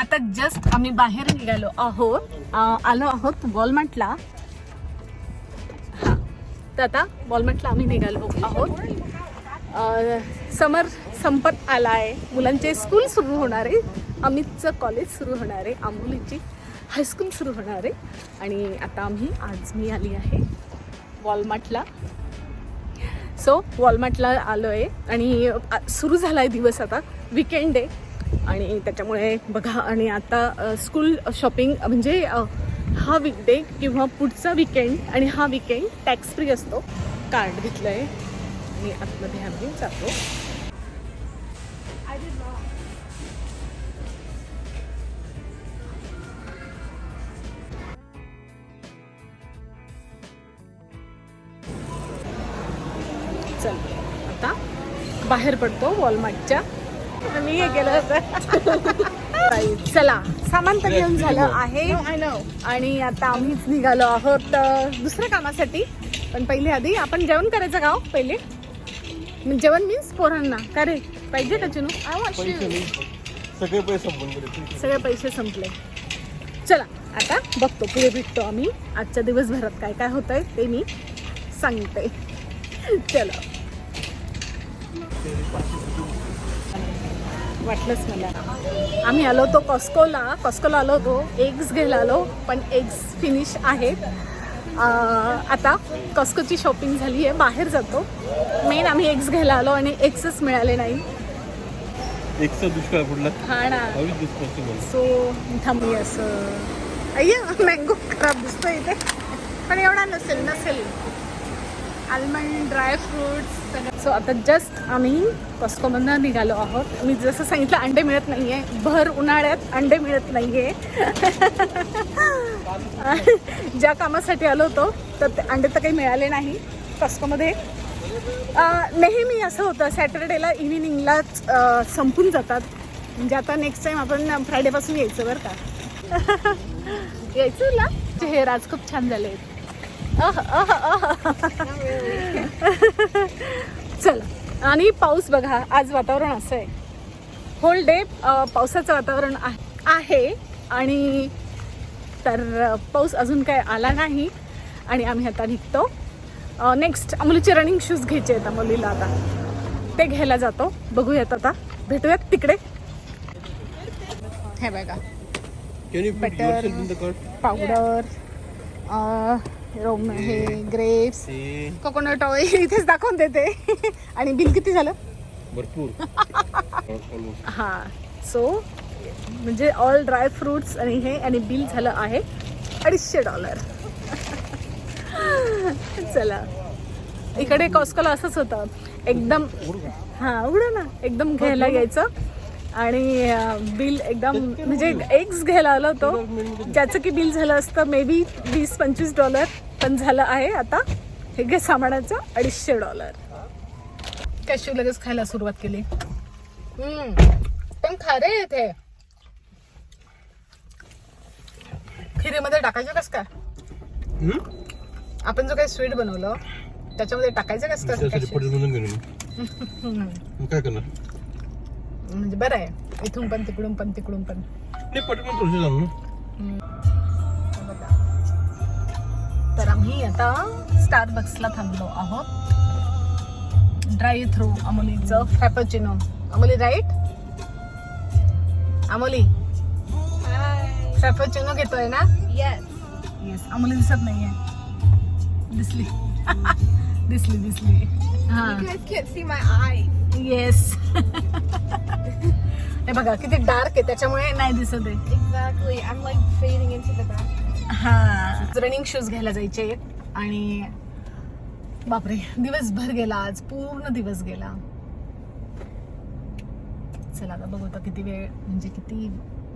आता जस्ट आम्ही बाहेर निघालो आहोत, आलो आहोत वॉलमार्टला. हां, तर आता वॉलमार्टला आम्ही निघालो आहोत. समर संपत आला आहे, मुलांचे स्कूल सुरू होणार आहे, अमितचं कॉलेज सुरू होणार आहे, आंबोलीची हायस्कूल सुरू होणार आहे. आणि आता आज मी आली आहे वॉलमार्टला. सो वॉलमार्टला आलो आहे आणि सुरू झाला आहे दिवस. आता विकेंड आहे आणि त्याच्यामुळे बघा. आणि आता स्कूल शॉपिंग म्हणजे हा वीकडे किंवा पुढचा विकेंड आणि हा विकेंड टॅक्स फ्री असतो. कार्ड घेतलं आहे आणि आतमध्ये आम्ही जातो. चल आता बाहेर पडतो वॉलमार्टच्या. मी हे केलं होतं. चला, सामान तर घेऊन झालं आहे आणि आता आम्हीच निघालो आहोत दुसऱ्या कामासाठी. पण पहिले आधी आपण जेवण करायचं का? पहिले जेवण मीन्स पोरांना का रे पाहिजे का चिनू? सगळे पैसे संपले. चला आता बघतो, पुढे भेटतो आम्ही. आजच्या दिवसभरात काय काय होतंय ते मी सांगते. चला, वाटलंच मला. आम्ही आलो होतो कॉस्कोला आलो होतो. एग्स घ्यायला आलो, पण एग्स फिनिश आहेत. आता कॉस्कोची शॉपिंग झाली आहे, बाहेर जातो. मेन आम्ही एग्स घ्यायला आलो आणि एग्सच मिळाले नाही. एग्सचा दुष्काळ पडला. हा ना. सो थांबूया. असं अय्या मँगो खराब दिसतो इथे, पण एवढा नसेल. Almond, dry fruits. सो आता जस्ट आम्ही कॉस्कोमधनं निघालो आहोत. मी जसं सांगितलं, अंडे मिळत नाही आहे. भर उन्हाळ्यात अंडे मिळत नाही आहे. ज्या कामासाठी आलो होतो तर ते अंडे तर काही मिळाले नाही कॉस्कोमध्ये. नेहमी असं होतं, सॅटर्डेला इव्हिनिंगलाच संपून जातात. म्हणजे आता नेक्स्ट टाईम आपण फ्रायडेपासून यायचं बरं का. यायचं ना. हेअर आज खूप छान झाले आहेत. चला, आणि पाऊस बघा. आज वातावरण असं आहे, होल डे पावसाचं वातावरण आहे. आणि तर पाऊस अजून काय आला नाही आणि आम्ही आता निघतो. नेक्स्ट अमोलीचे रनिंग शूज घ्यायचे आहेत अमोलीला. आता ते घ्यायला जातो. बघूयात, आता भेटूयात तिकडे. हे बघा, बटर, पावडर, हे ग्रेप्स, कोकोनट ऑइल इथेच दाखवून देते. आणि बिल किती झालं? भरपूर. हां, सो म्हणजे ऑल ड्राय फ्रूट्स आणि हे, आणि बिल झालं आहे $250. चला, इकडे कॉस्कोला असंच होतं एकदम. हां, उघडं ना. एकदम घ्यायला घ्यायचं आणि बिल एकदम, म्हणजे एग्स घ्यायला आलो होतो ज्याचं की बिल झालं असतं मे बी $20-25, पण झालं आहे आता हे घे सामानाचं $250. कॅशू लगेच खायला सुरुवात केली. पण खारे येते. खिरीमध्ये टाकायचं कस काय? आपण जो काही स्वीट बनवलं त्याच्यामध्ये टाकायचं कस काय? काय करणार म्हणजे बरं आहे, इथून पण तिकडून पण तिकडून पण. तर आम्ही आता स्टारबक्सला थांबलो आहोत. ड्राय थ्रू अमोलीचं frappuccino. Amoli right? Amoli frappuccino घेतोय ना? येस. अमोली दिसत नाहीये. दिसली. दिसली. हां, येस. हे बघा किती डार्क आहे, त्याच्यामुळे नाही दिसत आहे. Exactly. I'm like fading into the background. हां, रनिंग शूज घ्यायला जायचे आणि बापरे, दिवसभर गेला आज, पूर्ण दिवस गेला. चला आता बघू आता किती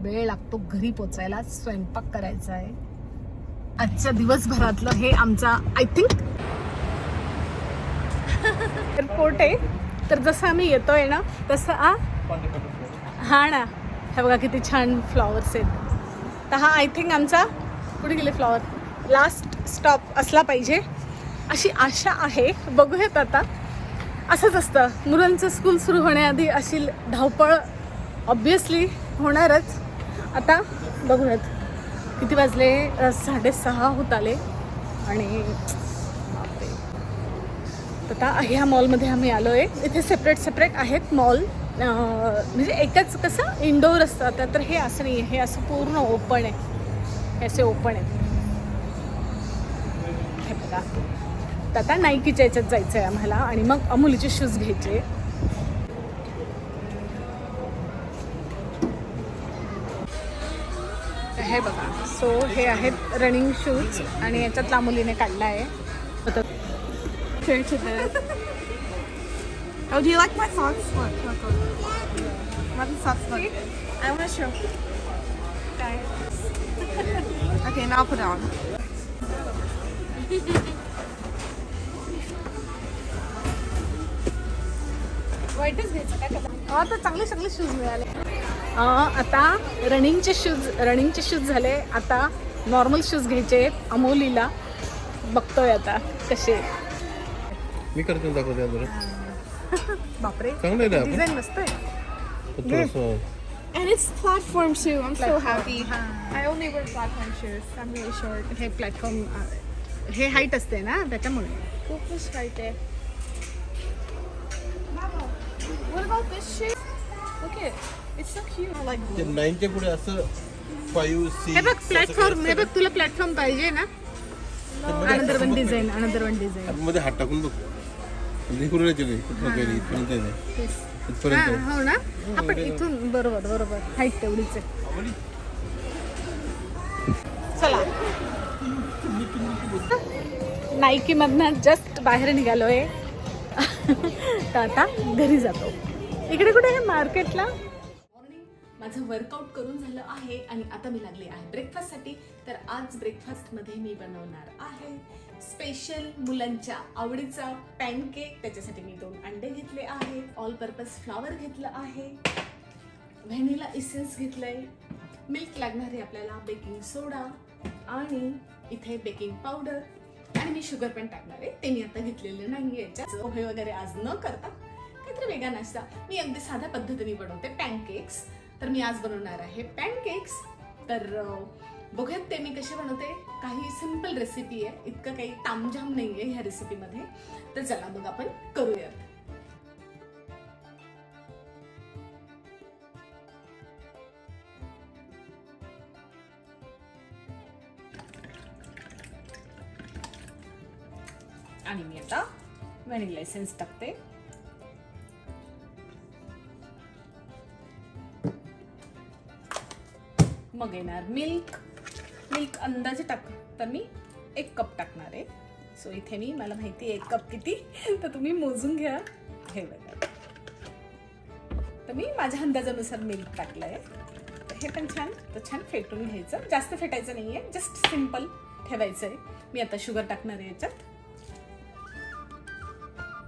वेळ लागतो घरी पोचायला. स्वयंपाक करायचा आहे. आजच्या दिवसभरातलं हे आमचा आय थिंक एअरपोर्ट आहे. तर जसं आम्ही येतोय ना तसं हा ना, हे बघा किती छान फ्लॉवर्स आहेत. तर हा आय थिंक आमचा, कुठे गेले फ्लॉवर, लास्ट स्टॉप असला पाहिजे अशी आशा आहे. बघूयात आता. असंच असतं, मुलांचं स्कूल सुरू होण्याआधी अशी धावपळ ऑब्वियसली होणारच. आता बघूयात किती वाजले 6:30 होत आले आणि बापरे. आता ह्या मॉलमध्ये आम्ही आलो आहे. इथे सेपरेट आहेत मॉल. म्हणजे एकच कसं इंडोर असतं तर हे असं नाही आहे. हे असं पूर्ण ओपन आहे. हे असे ओपन आहे. हे बघा. तर आता नाईकीच्या याच्यात जायचं आहे आम्हाला आणि मग अमूलीचे शूज घ्यायचे. हे बघा. सो हे आहेत रनिंग शूज आणि याच्यातला मुलीने काढला आहे. Oh, do you like my socks? Look. What the socks look? I want to show. Okay, now put it on. वाईटच घ्यायचं काय करता. आता चांगले शूज मिळाले. आता रनिंगचे शूज झाले. आता नॉर्मल शूज घ्यायचे अमोलीला. बघतोय आता कसे. मी करतो दाखवते जरा. बापरे चांगलं आहे ना आपण? डिझाईन मस्त आहे. थोडंसं And it's platform too. I'm so Platform. happy. Huh. I only wear platform shoes. I'm really short. हे प्लॅटफॉर्म हे हाईट असते ना त्याच्यामुळे. Look this right there. Mama, what about this shoe? Look it. It's so cute. I like ते blue. 9 च्या पुढे असं 5 6 हे बघ प्लॅटफॉर्म. हे बघ तुला प्लॅटफॉर्म पाहिजे ना. Another one design. मध्ये हात टाकून बघ. म्हणजे कुठे नाही कुठं काही इथपर्यंत नाही. इथपर्यंत आहे. हो ना. आपण इथून बरोबर हाईट तेवढीच आहे. चला नाईकी मधनं जस्ट बाहेर निघालोय. तर आता घरी जातो. इकडे कुठे आहे मार्केटला. माझं वर्कआउट करून झालं आहे आणि आता मी लागले आहे ब्रेकफास्टसाठी. तर आज ब्रेकफास्टमध्ये मी बनवणार आहे स्पेशल मुलांच्या आवडीचा पॅनकेक. त्याच्यासाठी मी 2 अंडे घेतले आहे. ऑल पर्पज फ्लॉवर घेतलं आहे. व्हॅनिला इसेन्स घेतलंय. मिल्क लागणार आहे आपल्याला. बेकिंग सोडा आणि इथे बेकिंग पावडर आणि मी शुगर पण टाकणार आहे. ते मी आता घेतलेलं नाही. याच्यात पोहे वगैरे आज न करता काहीतरी वेगळा नाश्ता. मी अगदी साध्या पद्धतीने बनवते पॅनकेक्स. तर मी आज बनवणार आहे पॅनकेक्स. तर बघूयात ते मी कसे बनवते. काही सिंपल रेसिपी आहे. इतकं काही तामझाम नाही आहे ह्या रेसिपीमध्ये. तर चला मग आपण करूयात. आणि मी आता व्हॅनिला एसेन्स टाकते. मग येणार मिल्क अंदाजे टाक. तर मी 1 कप टाकणार आहे. सो इथे मला माहिती आहे 1 कप किती. तर तुम्ही मोजून घ्या. हे बघा. तर मी माझ्या अंदाजानुसार मिल्क टाकलंय. हे पण छान फेटून घ्यायचं. जास्त फेटायचं नाहीये. जस्ट सिंपल ठेवायचंय. मी आता शुगर टाकणार आहे याच्यात.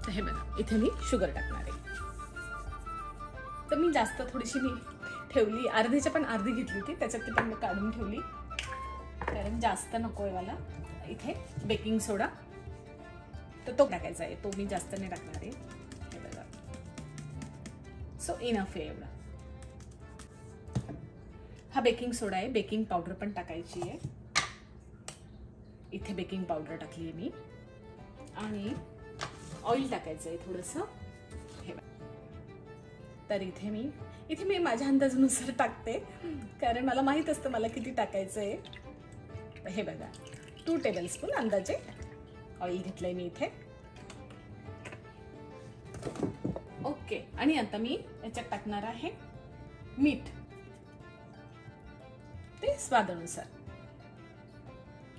तर हे बघा इथे मी शुगर टाकणार आहे. तर मी जास्त थोडीशी ठेवली. अर्धीच्या पण अर्धी घेतली होती. त्याच्यात ती पण मी काढून ठेवली कारण जास्त नको आहे मला. इथे बेकिंग सोडा तर तो टाकायचा आहे. तो मी जास्त नाही टाकणार आहे. हे बघा. सो इनफ आहे एवढा. हा बेकिंग सोडा आहे. बेकिंग पावडर पण टाकायची आहे. इथे बेकिंग पावडर टाकली आहे मी. आणि ऑइल टाकायचं आहे थोडंसं. हे बघा. तर इथे मी माझ्या अंदाजानुसार टाकते कारण मला माहित असतं मला किती टाकायचं आहे. हे बघा 2 टेबलस्पून अंदाजे ऑइल घेतलंय मी इथे. ओके. आणि आता मी याच्यात टाकणार आहे मीठ. ते स्वादानुसार.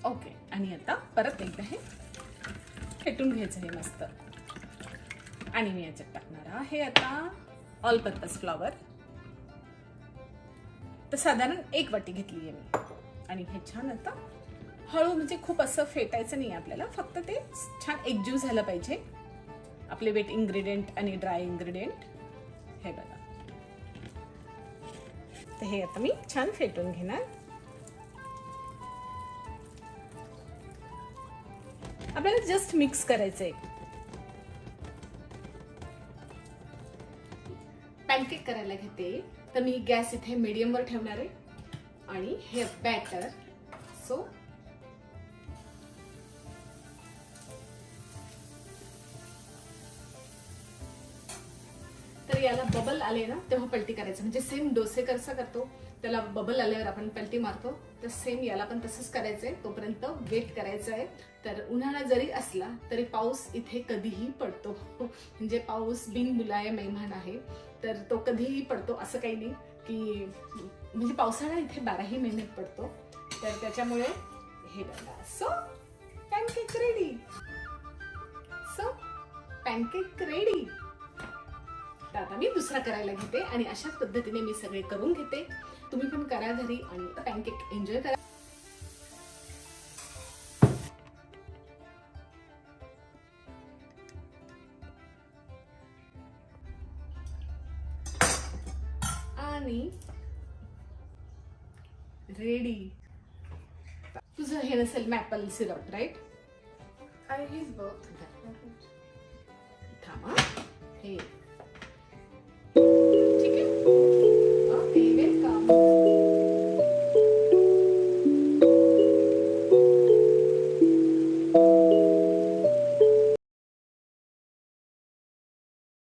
ओके. आणि आता परत एकदा हे फेटून घ्यायचं आहे मस्त. आणि मी याच्यात टाकणार आहे आता ऑल पर्पज फ्लॉवर. तर साधारण 1 वाटी घेतली आहे मी. आणि हे छान आता हळू म्हणजे खूप असं फेटायचं नाही आपल्याला. फक्त ते छान एकजीव झालं पाहिजे आपले वेट इन्ग्रेडियंट आणि ड्राय इन्ग्रेडियंट. हे बघा. तर हे आता मी छान फेटून घेणार. आपल्याला जस्ट मिक्स करायचंय. पॅनकेक करायला घेते तर मी गॅस इथे मीडियम वर ठेवणार आहे. आणि हे बॅटर. सो तर याला बबल आले ना तेव्हा पलटी करायचं, म्हणजे सेम डोसे कसं करतो त्याला बबल आल्यावर आपण पलटी मारतो, तर सेम याला पण तसंच करायचंय. तोपर्यंत वेट करायचं आहे. तर उन्हाळा जरी असला तरी पाऊस इथे कधीही पडतो, म्हणजे पाऊस बिन बुलाये मेहमान आहे, तर तो कधीही पडतो. असं काही नाही की म्हणजे पावसाळा इथे 12ही महिन्यात पडतो, तर त्याच्यामुळे हे बघा. So pancake ready. So pancake ready. तर आता मी दुसरा करायला घेते आणि अशाच पद्धतीने मी सगळे करून घेते. तुम्ही पण करा घरी आणि पॅनकेक एन्जॉय करा. आणि रेडी. तुझं हे नसेल maple syrup, right? I use both.